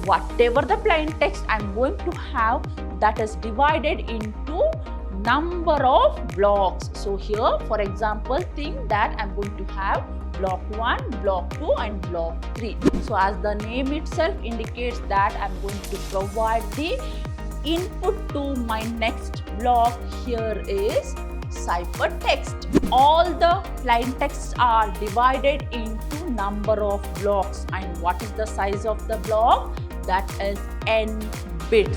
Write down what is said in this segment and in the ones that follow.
whatever the plain text I'm going to have, that is divided into number of blocks. So here, for example, think that I'm going to have block 1, block 2 and block 3. So as the name itself indicates that I'm going to provide the input to my next block. Here is ciphertext. All the plain texts are divided into number of blocks. And what is the size of the block? That is n bits.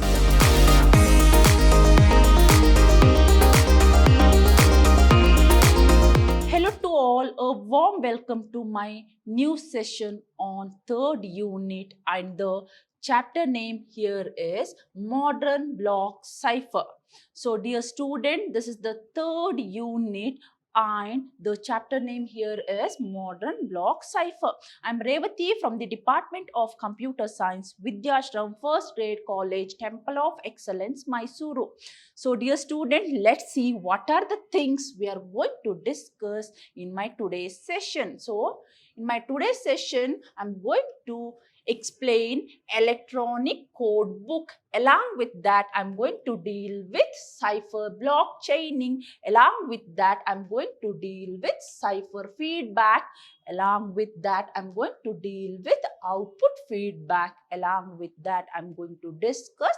Hello to all, a warm welcome to my new session on third unit, and the chapter name here is Modern Block Cipher. So dear student, this is the third unit and the chapter name here is Modern Block Cipher. I'm Revati from the Department of Computer Science, Vidyashram First Grade College, Temple of Excellence, Mysuru. So dear student, let's see what are the things we are going to discuss in my today's session. So in my today's session, I'm going to explain electronic code book. Along with that, I'm going to deal with cipher block chaining. Along with that, I'm going to deal with cipher feedback. Along with that, I'm going to deal with output feedback. Along with that, I'm going to discuss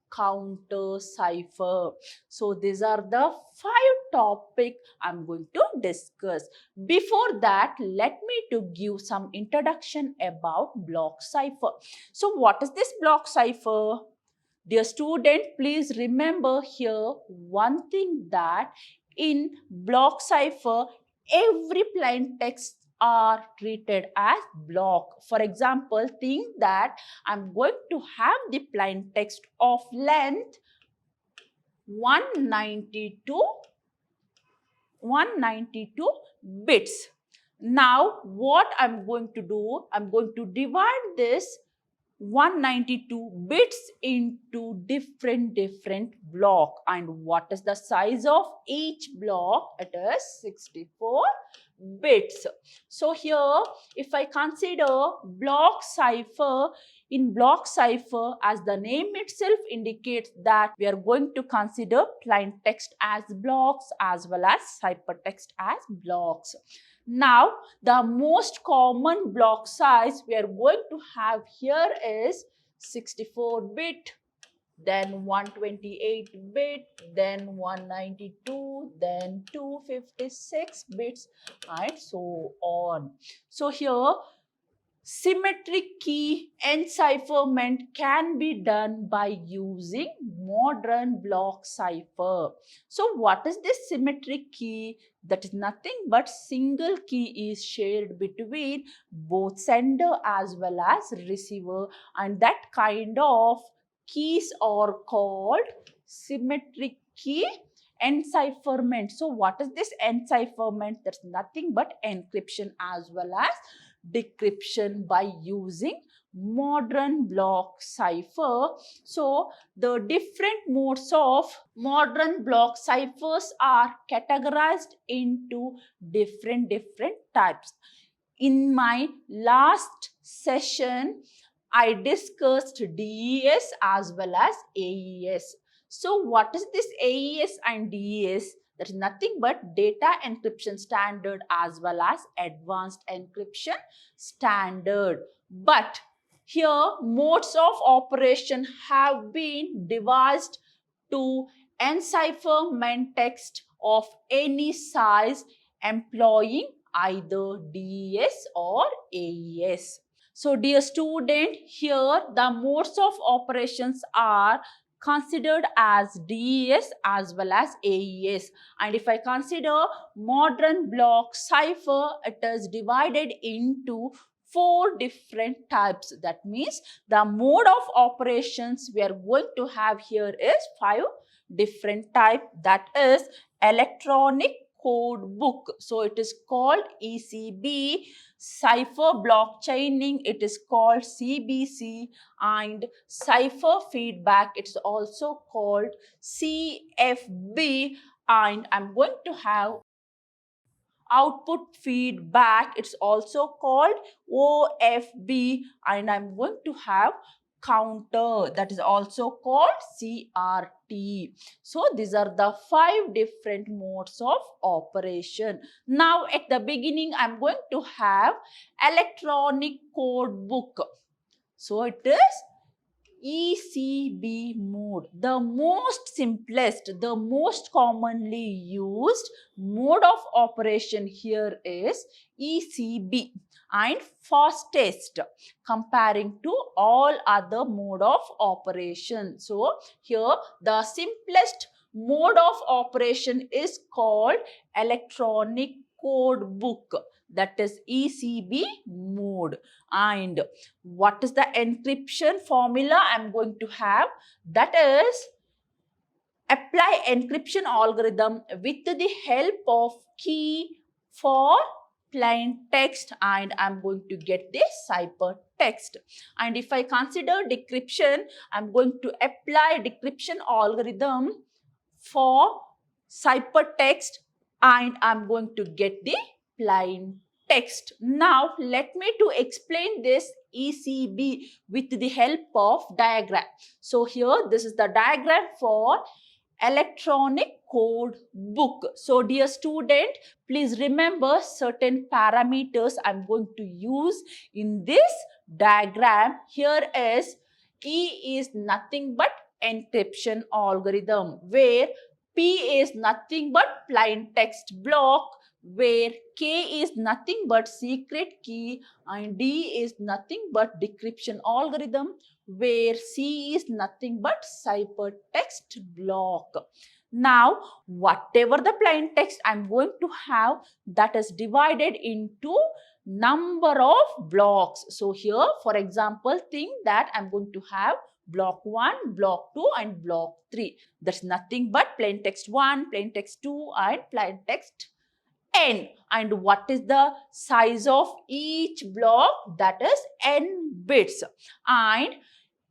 counter cipher. So these are the 5 topics I'm going to discuss. Before that, let me to give some introduction about block cipher. So what is this block cipher? Dear student, please remember here one thing, that in block cipher, every plain text are treated as block. For example, think that I'm going to have the plain text of length 192 bits. Now, what I'm going to do, I'm going to divide this 192 bits into different block. And what is the size of each block? It is 64 bits. So here, if I consider block cipher, in block cipher, as the name itself indicates, that we are going to consider plain text as blocks as well as ciphertext as blocks. Now, the most common block size we are going to have here is 64 bit, then 128 bit, then 192, then 256 bits, and so on. So here, symmetric key encipherment can be done by using modern block cipher. So what is this symmetric key? That is nothing but single key is shared between both sender as well as receiver, and that kind of keys are called symmetric key encipherment. So what is this encipherment? That's nothing but encryption as well as decryption by using modern block cipher. So the different modes of modern block ciphers are categorized into different types. In my last session, I discussed DES as well as AES. So what is this AES and DES? That is nothing but data encryption standard as well as advanced encryption standard. But here, modes of operation have been devised to encipherment text of any size employing either DES or AES. So dear student, here the modes of operations are considered as DES as well as AES. And if I consider modern block cipher, it is divided into 4 different types. That means the mode of operations we are going to have here is 5 different type. That is electronic code book. So it is called ECB. Cipher block chaining, it is called CBC, and cipher feedback, it's also called CFB, and I'm going to have output feedback, it's also called OFB, and I'm going to have counter, that is also called CRT. So these are the 5 different modes of operation. Now at the beginning I'm going to have electronic code book. So it is ECB mode, the most simplest, the most commonly used mode of operation here is ECB and fastest comparing to all other mode of operation. So here the simplest mode of operation is called electronic code book, that is ECB mode. And what is the encryption formula I'm going to have? That is, apply encryption algorithm with the help of key for plain text, and I'm going to get the ciphertext. And if I consider decryption, I'm going to apply decryption algorithm for ciphertext, and I'm going to get the plain text. Now let me to explain this ECB with the help of diagram. So here this is the diagram for electronic code book. So dear student, please remember certain parameters I'm going to use in this diagram. Here is E is nothing but encryption algorithm, where P is nothing but plain text block, where K is nothing but secret key, and D is nothing but decryption algorithm, where C is nothing but ciphertext block. Now, whatever the plain text I'm going to have, that is divided into number of blocks. So here, for example, think that I'm going to have block 1, block 2 and block 3. That's nothing but plain text 1, plain text 2 and plain text n. And what is the size of each block? That is n bits. And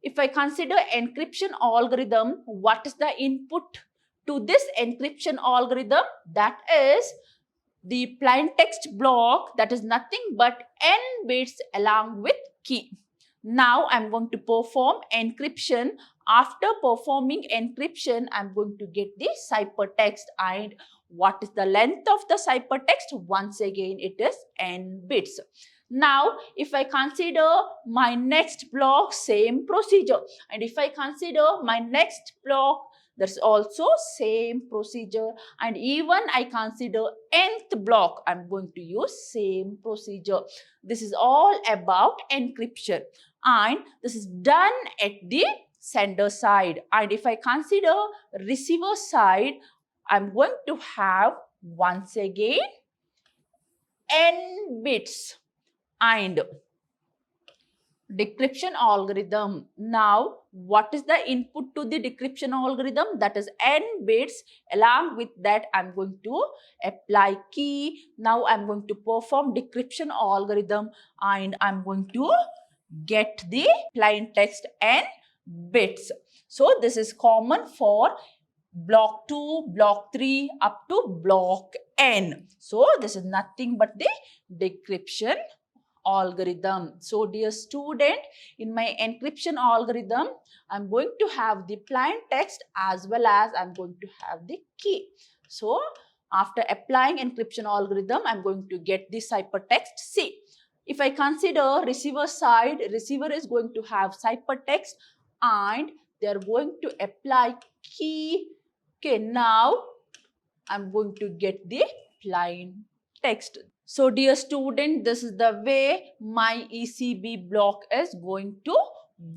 if I consider encryption algorithm, what is the input to this encryption algorithm? That is the plain text block, that is nothing but n bits along with key. Now I'm going to perform encryption. After performing encryption, I'm going to get the ciphertext. And what is the length of the ciphertext? Once again, it is n bits. Now, if I consider my next block, same procedure. And if I consider my next block, that's also same procedure. And even I consider nth block, I'm going to use same procedure. This is all about encryption. And this is done at the sender side. And if I consider receiver side, I'm going to have once again n bits and decryption algorithm. Now, what is the input to the decryption algorithm? That is n bits. Along with that, I'm going to apply key. Now, I'm going to perform decryption algorithm and I'm going to get the plain text n bits. So, this is common for block 2, block 3 up to block n. So, this is nothing but the decryption algorithm. So, dear student, in my encryption algorithm, I'm going to have the plain text as well as I'm going to have the key. So, after applying encryption algorithm, I'm going to get the ciphertext C. If I consider receiver side, receiver is going to have ciphertext and they are going to apply key. Okay, now I'm going to get the plain text. So, dear student, this is the way my ECB block is going to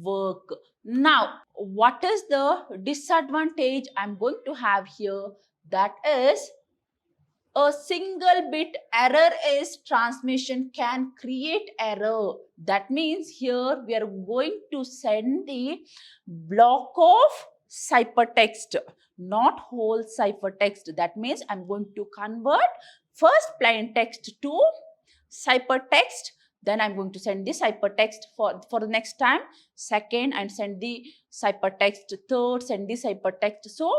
work. Now, what is the disadvantage I'm going to have here? That is, a single bit error is transmission can create error. That means here we are going to send the block of ciphertext, not whole ciphertext. That means I'm going to convert first plain text to ciphertext. Then I'm going to send the ciphertext for the next time, second, and send the ciphertext third, send the ciphertext. So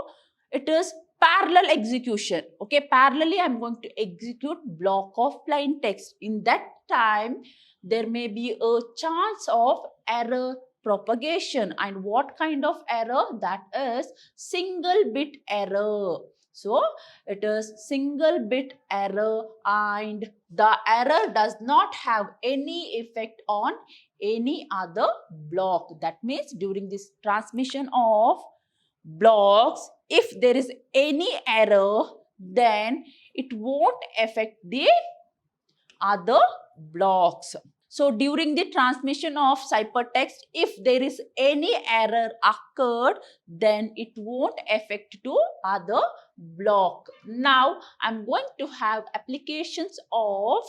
it is parallel execution. Okay, parallelly I'm going to execute block of plain text. In that time, there may be a chance of error propagation. And what kind of error? That is single bit error. So it is single bit error, and the error does not have any effect on any other block. That means during this transmission of blocks, if there is any error, then it won't affect the other blocks. So during the transmission of ciphertext, if there is any error occurred, then it won't affect to other block. Now I'm going to have applications of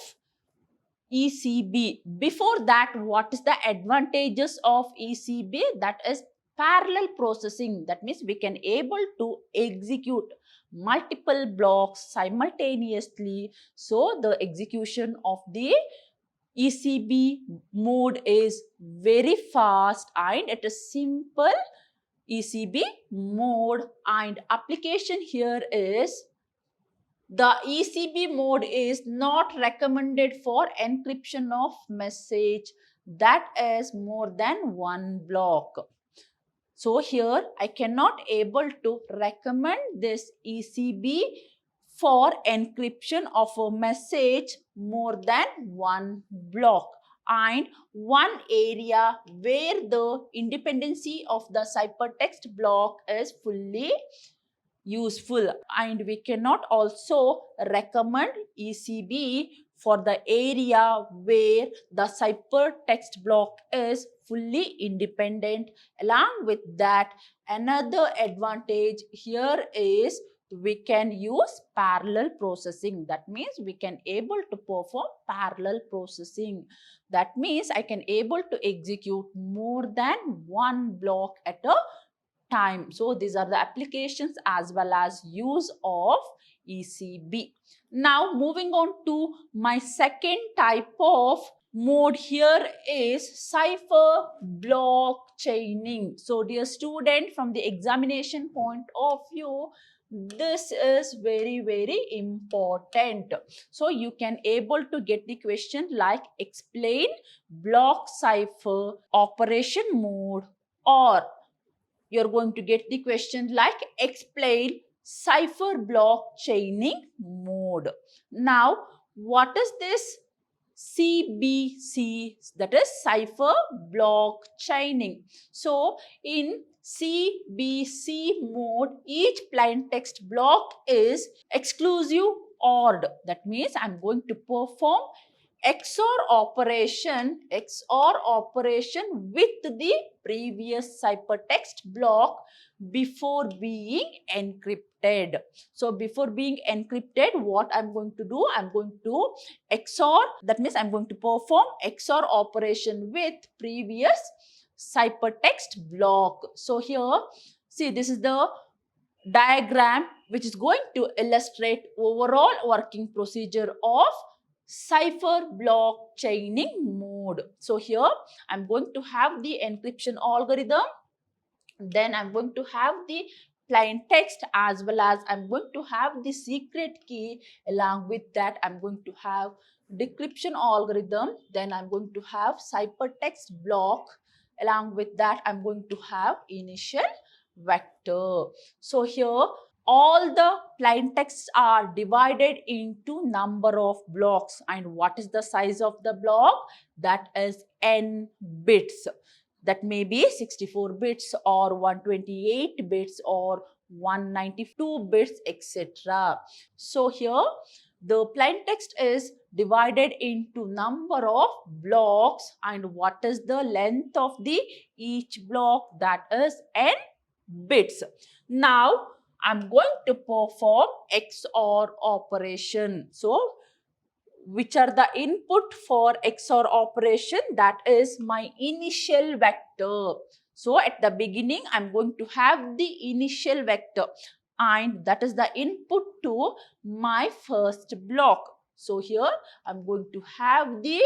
ECB. Before that, what is the advantages of ECB? That is parallel processing. That means we can able to execute multiple blocks simultaneously. So the execution of the ECB mode is very fast and it is simple ECB mode. And application here is the ECB mode is not recommended for encryption of message that is more than one block. So here I cannot able to recommend this ECB for encryption of a message more than one block. And one area where the independency of the ciphertext block is fully useful, and we cannot also recommend ECB for the area where the ciphertext block is fully independent. Along with that, another advantage here is we can use parallel processing. That means we can able to perform parallel processing. That means I can able to execute more than one block at a time. So these are the applications as well as use of ECB. Now moving on to my second type of mode here is cipher block chaining. So dear student, from the examination point of view, this is very important. So you can able to get the question like explain block cipher operation mode, or you're going to get the question like explain cipher block chaining mode. Now, what is this CBC? That is cipher block chaining. So, in CBC mode, each plain text block is exclusive ORed. That means I'm going to perform XOR operation with the previous ciphertext block before being encrypted. So before being encrypted, what I'm going to do? I'm going to XOR. That means I'm going to perform XOR operation with previous ciphertext block. So here, see, this is the diagram which is going to illustrate overall working procedure of cipher block chaining mode. So here I'm going to have the encryption algorithm, then I'm going to have the plain text, as well as I'm going to have the secret key. Along with that, I'm going to have decryption algorithm, then I'm going to have ciphertext block. Along with that, I'm going to have initial vector. So here all the plain texts are divided into number of blocks. And what is the size of the block? That is n bits. That may be 64 bits or 128 bits or 192 bits, etc. So here the plain text is divided into number of blocks, and what is the length of the each block? That is n bits. Now I'm going to perform XOR operation. So which are the input for XOR operation? That is my initial vector. So at the beginning, I'm going to have the initial vector, and that is the input to my first block. So here I'm going to have the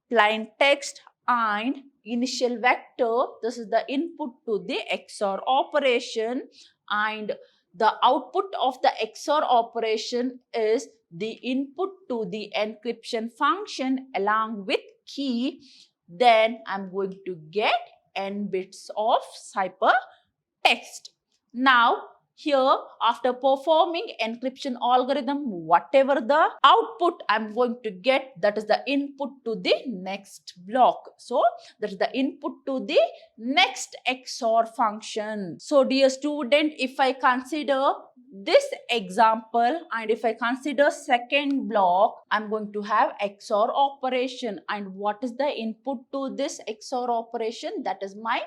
plain text and initial vector. This is the input to the XOR operation, and the output of the XOR operation is the input to the encryption function along with key. Then I'm going to get n bits of ciphertext. Now, here, after performing encryption algorithm, whatever the output I'm going to get, that is the input to the next block. So, that is the input to the next XOR function. So, dear student, if I consider this example and if I consider second block, I'm going to have XOR operation. And what is the input to this XOR operation? That is my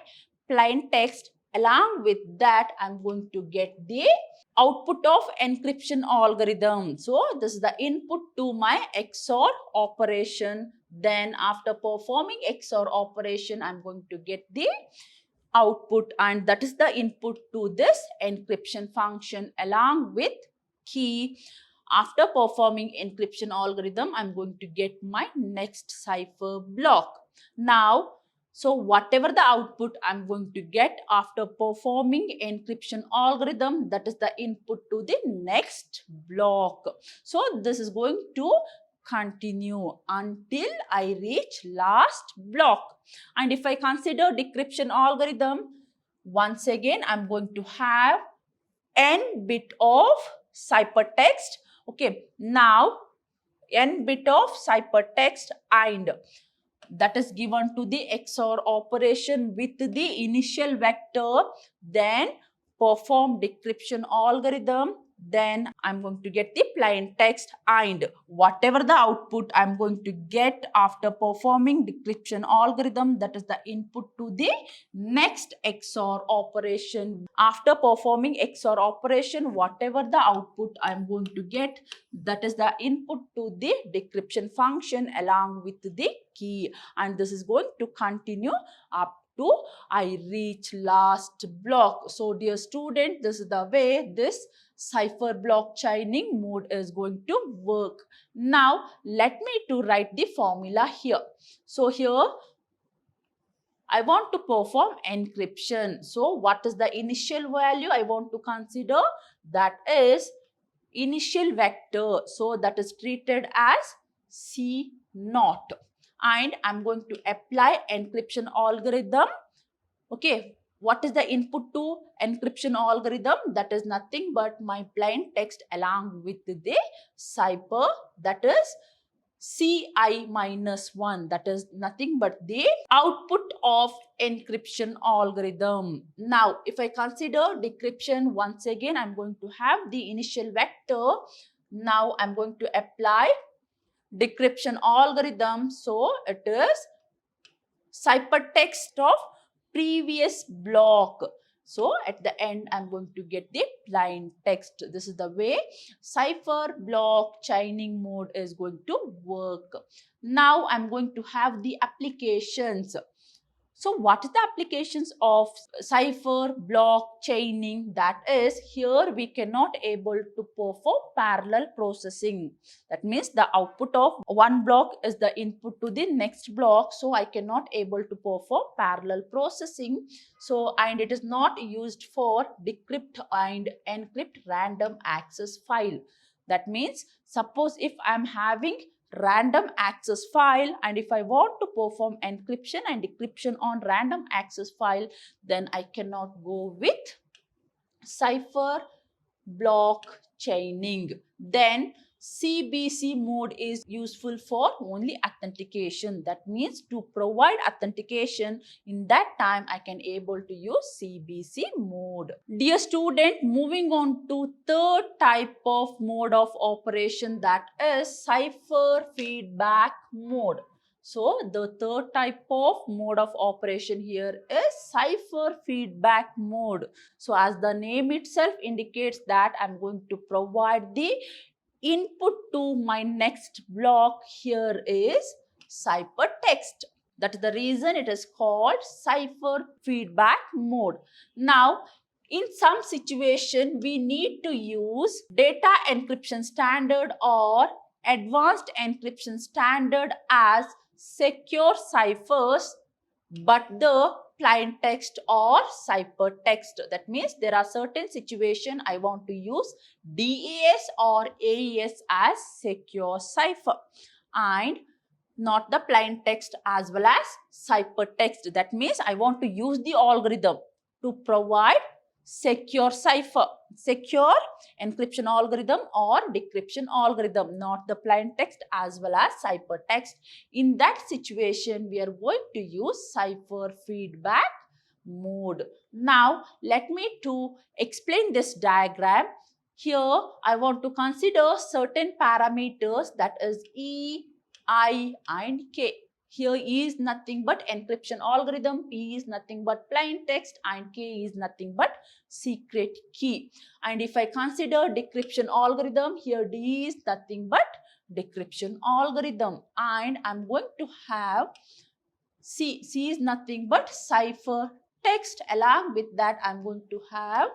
plain text. Along with that, I'm going to get the output of encryption algorithm. So, this is the input to my XOR operation. Then, after performing XOR operation, I'm going to get the output, and that is the input to this encryption function along with key. After performing encryption algorithm, I'm going to get my next cipher block. Now, so whatever the output I'm going to get after performing encryption algorithm, that is the input to the next block. So this is going to continue until I reach last block. And if I consider decryption algorithm, once again I'm going to have n bit of ciphertext. Okay, now n bit of ciphertext, and that is given to the XOR operation with the initial vector, then perform decryption algorithm, then I'm going to get the plain text, and whatever the output I'm going to get after performing decryption algorithm, that is the input to the next XOR operation. After performing XOR operation, whatever the output I'm going to get, that is the input to the decryption function along with the key, and this is going to continue up to I reach last block. So dear student, this is the way this cipher block chaining mode is going to work. Now let me to write the formula here. So here I want to perform encryption. So what is the initial value I want to consider? That is initial vector. So that is treated as C0. And I'm going to apply encryption algorithm. Okay, what is the input to encryption algorithm? That is nothing but my plain text along with the cipher, that is Ci-1, that is nothing but the output of encryption algorithm. Now, if I consider decryption, once again, I'm going to have the initial vector. Now, I'm going to apply decryption algorithm. So, it is ciphertext of previous block. So, at the end, I'm going to get the plain text. This is the way cipher block chaining mode is going to work. Now, I'm going to have the applications. So, what is the applications of cipher block chaining? That is, here we cannot able to perform parallel processing. That means the output of one block is the input to the next block. So, I cannot able to perform parallel processing. So, and it is not used for decrypt and encrypt random access file. That means, suppose if I am having random access file, and if I want to perform encryption and decryption on random access file, then I cannot go with cipher block chaining. Then CBC mode is useful for only authentication. That means to provide authentication, in that time I can able to use CBC mode. Dear student, moving on to third type of mode of operation, that is cipher feedback mode. So, the third type of mode of operation here is cipher feedback mode. So, as the name itself indicates that I'm going to provide the input to my next block, here is ciphertext. That is the reason it is called cipher feedback mode. Now, in some situation, we need to use data encryption standard or advanced encryption standard as secure ciphers, but the plain text or ciphertext. That means there are certain situations I want to use DES or AES as secure cipher. And not the plain text as well as ciphertext. That means I want to use the algorithm to provide secure cipher, secure encryption algorithm or decryption algorithm, not the plain text as well as ciphertext. In that situation, we are going to use cipher feedback mode. Now, let me to explain this diagram. Here, I want to consider certain parameters, that is E, I and K. Here E is nothing but encryption algorithm, P is nothing but plain text and K is nothing but secret key. And if I consider decryption algorithm, here D is nothing but decryption algorithm. And I'm going to have C is nothing but cipher text. Along with that, I'm going to have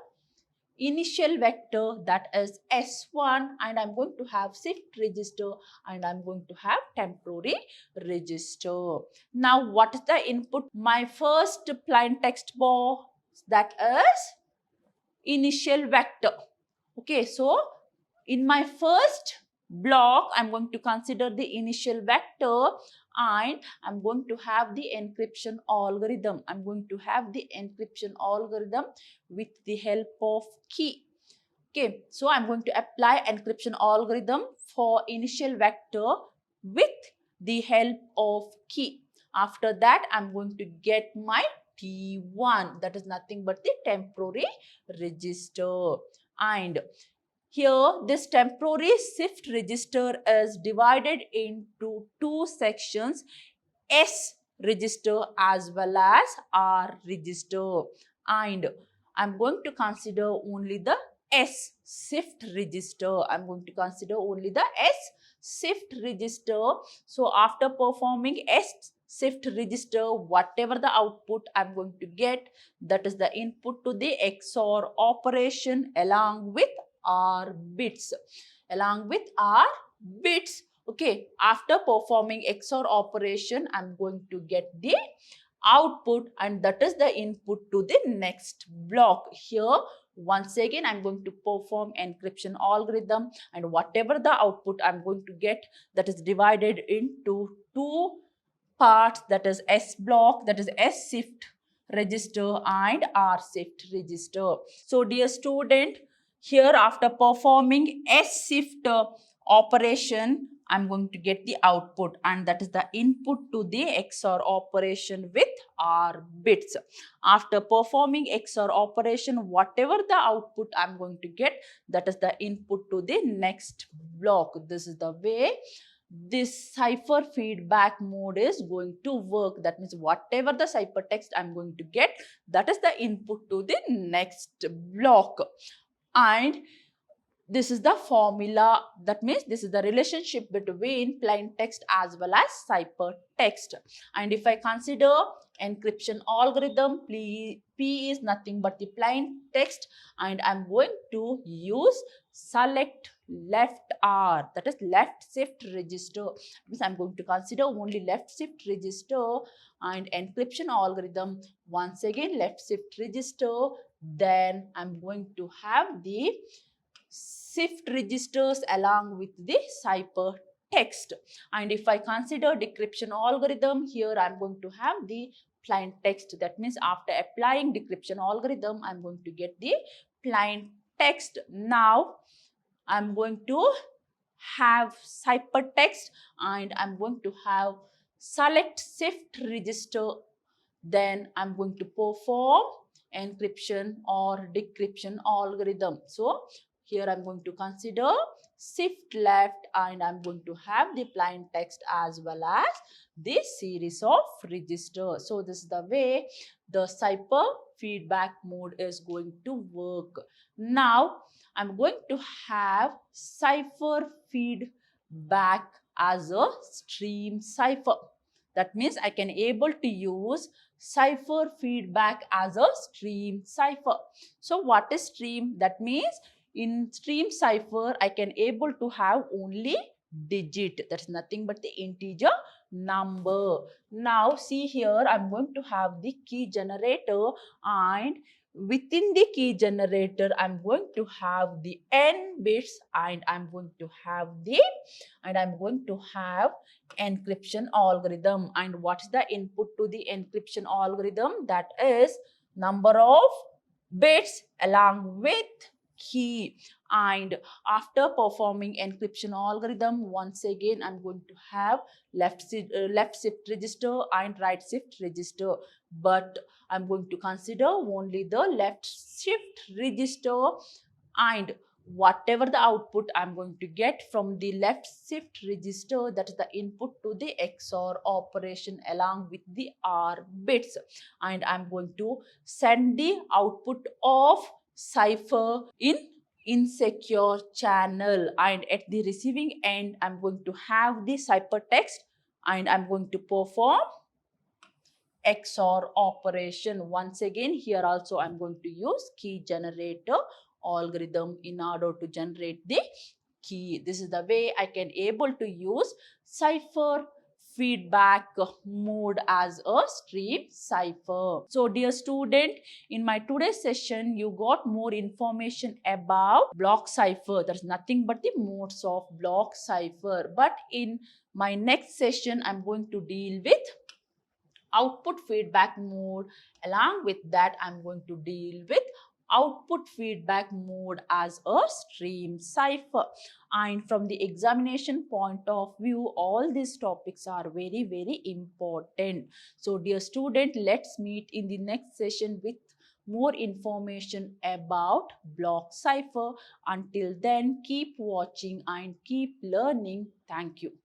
initial vector, that is S1, and I'm going to have shift register and I'm going to have temporary register. Now, what is the input? My first plain text box, that is initial vector. Okay, so in my first block, I'm going to consider the initial vector and I'm going to have the encryption algorithm. I'm going to have the encryption algorithm with the help of key. Okay, so I'm going to apply encryption algorithm for initial vector with the help of key. After that, I'm going to get my T1, that is nothing but the temporary register. And here, this temporary shift register is divided into two sections, S register as well as R register. And I'm going to consider only the S shift register. I'm going to consider only the S shift register. So, after performing S shift register, whatever the output I'm going to get, that is the input to the XOR operation along with our bits, Okay, after performing XOR operation, I'm going to get the output and that is the input to the next block. Here, once again, I'm going to perform encryption algorithm and whatever the output I'm going to get, that is divided into two parts, that is S block, that is S shift register and R shift register. So, dear student, here after performing S shift operation, I'm going to get the output and that is the input to the XOR operation with R bits. After performing XOR operation, whatever the output I'm going to get, that is the input to the next block. This is the way this cipher feedback mode is going to work. That means whatever the ciphertext I'm going to get, that is the input to the next block. And this is the formula, that means this is the relationship between plain text as well as ciphertext. And if I consider encryption algorithm, P is nothing but the plain text and I'm going to use select left R, that is left shift register. Means I'm going to consider only left shift register and encryption algorithm, once again left shift register. Then I'm going to have the shift registers along with the ciphertext. And if I consider decryption algorithm, here I'm going to have the plain text. That means after applying decryption algorithm, I'm going to get the plain text. Now I'm going to have ciphertext and I'm going to have select shift register. Then I'm going to perform encryption or decryption algorithm. So here I'm going to consider shift left and I'm going to have the plain text as well as this series of registers. So this is the way the cipher feedback mode is going to work. Now I'm going to have cipher feedback as a stream cipher. That means I can able to use cipher feedback as a stream cipher. So what is stream? That means in stream cipher, I can able to have only digit. That's nothing but the integer number. Now see here, I'm going to have the key generator, and within the key generator, I'm going to have the n bits, and I'm going to have encryption algorithm. And what's the input to the encryption algorithm? That is number of bits along with key. And after performing encryption algorithm, once again I'm going to have left shift register and right shift register, but I'm going to consider only the left shift register, and whatever the output I'm going to get from the left shift register, that is the input to the XOR operation along with the R bits, and I'm going to send the output of cipher in insecure channel, and at the receiving end I'm going to have the ciphertext, and I'm going to perform XOR operation. Once again, here also I'm going to use key generator algorithm in order to generate the key. This is the way I can able to use cipher feedback mode as a stream cipher. So dear student, in my today's session you got more information about block cipher. There's nothing but the modes of block cipher, but in my next session I'm going to deal with output feedback mode. Along with that, I'm going to deal with output feedback mode as a stream cipher. And from the examination point of view, all these topics are very important. So dear student, let's meet in the next session with more information about block cipher. Until then, keep watching and keep learning. Thank you.